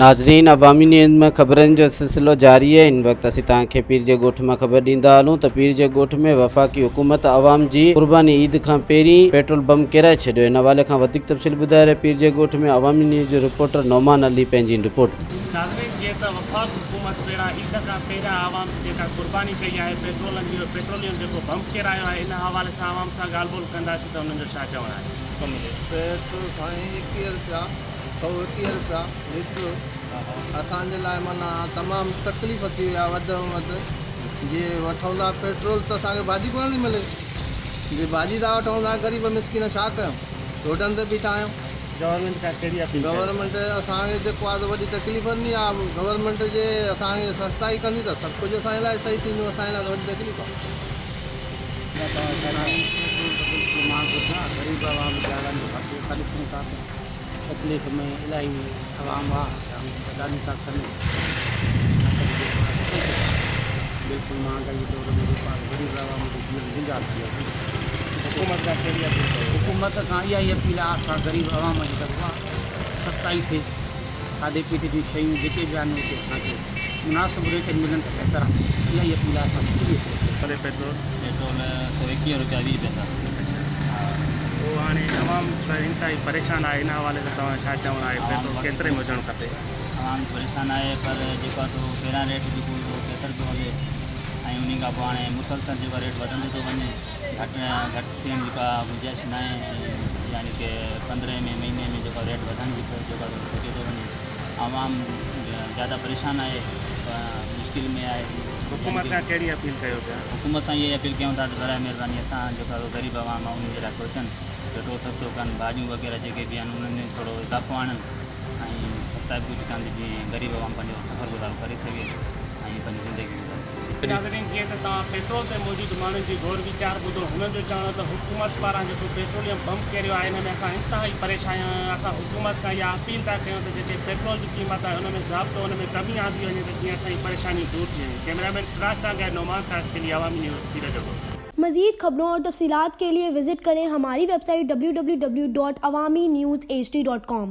नाज़रीन, अवामी न्यूज़ में ख़बरनि जो सिलसिलो जारी है। इन वक्त असीं तव्हांखे पीर जे ॻोठ में ख़बर ॾींदा हलूं त पीर जे ॻोठ में वफ़ाक़ी हुकूमत अवाम जी क़ुर्बानी ईद खां पहिरीं पेट्रोल बम किराए छॾियो। इन हवाले खां वधीक तफ़सील ॿुधाए रहे पीर जे ॻोठ में अवामी न्यूज़ जो रिपोर्टर नौमान अली पंहिंजी रिपोर्ट। नाज़रीन, जीअं त वफ़ाक़ हुकूमत पहिरां ईद खां पहिरियां आवाम जेका क़ुर्बानी कई आहे पेट्रोलियम जेको बम किरायो आहे, इन हवाले सां आवाम सां ॻाल्हि ॿोल कंदासीं त उन्हनि जो छा चवणु आहे। पेट्रोल साईं 21 रुपया 121 रुपया लीटर असांजे लाइ माना तमामु तकलीफ़ थी वई आहे। वधि में वधि जे वठूं था पेट्रोल त असांखे भाॼी कोन थी मिले। जे भाॼी था वठूं था ग़रीब मिसकिन छा कयूं, रोडनि ते बीठा आहियूं। गवर्नमेंट खां कहिड़ी अपील? गवर्नमेंट असांखे जेको आहे वॾी तकलीफ़ ॾिनी आहे। गवर्नमेंट जे असांखे सस्ताई कंदी त सभु कुझु असांजे लाइ सही थींदो। असांजे लाइ वॾी तकलीफ़ आहे। गरीब आवाम ॾिसूं था तकलीफ़ में इलाही आवाम आहे, ॾाढी था कनि। बिल्कुलु महांगाई दौर में गरीब आवाम जो जीवन गुज़ार थी वियो। हुकूमत खां कहिड़ी अपील कयो? हुकूमत खां इहा ई अपील आहे असां गरीब आवाम जी तरफ़ां सस्ताई थिए, खाधे पीते जी शयूं जेके बि आहिनि उते असांखे मुनासिबु रेट मिलनि त बहितर आहे। इहा ई अपील आहे असांजी। पेट्रोल 121 रुपया 20 पैसा। उहो हाणे तमामु इंतिहाई परेशान आहे। इन हवाले सां तव्हां छा चवणु आहे? पेट्रोल केतिरे में हुजणु खपे? आवाम परेशान आहे, पर जेको आहे तो पहिरां रेट जेको हुयो 73 पियो हले ऐं उन खां पोइ हाणे मुसलसल जेको रेट वधंदो थो वञे। घटि थियण जी का गुंजाइश न आहे, यानी कि 15 में महीने में जेको रेट वधण जी जेको सोचे थो वञे। आवाम ज़्यादा परेशान आहे, मुश्किल में आहे। हुकूमत खां कहिड़ी अपील कयो पिया? हुकूमत सां इहा अपील कयूं था त बराए महिरबानी असां जेको ग़रीब आवाम आहे उन्हनि जे लाइ सोचनि, पेट्रोल सस्तो कनि, भाॼियूं वग़ैरह जेके बि आहिनि उन्हनि में थोरो इज़ाफ़ो आणनि ऐं सस्ताई कुझु कान जीअं ग़रीब आवाम पंहिंजो सफ़र गुज़ारो करे सघे ऐं पंहिंजी ज़िंदगी गुज़ारे सघे। नाज़रीन, जीअं त तव्हां पेट्रोल ते मौजूदु माण्हुनि जी गौर वीचार ॿुधो। हुननि जो चवणु त हुकूमत पारां जेको पेट्रोलियम बम किरियो आहे, इन में असां इंतिहाई परेशान आहियूं। असां हुकूमत खां इहा अपील था कयूं त जेके पेट्रोल जी क़ीमत आहे उन में ज़ाब्तो, उन में कमी आंदी वञे त जीअं असांजी परेशानी दूर थी वञे। कैमरामैन सिराज सां गॾु नौमान खास के लिए अवामी न्यूज़ पीर। मज़ीद खबरों और तफसीलात के लिए विजिट करें हमारी वेबसाइट www.awamiNewsHD.com।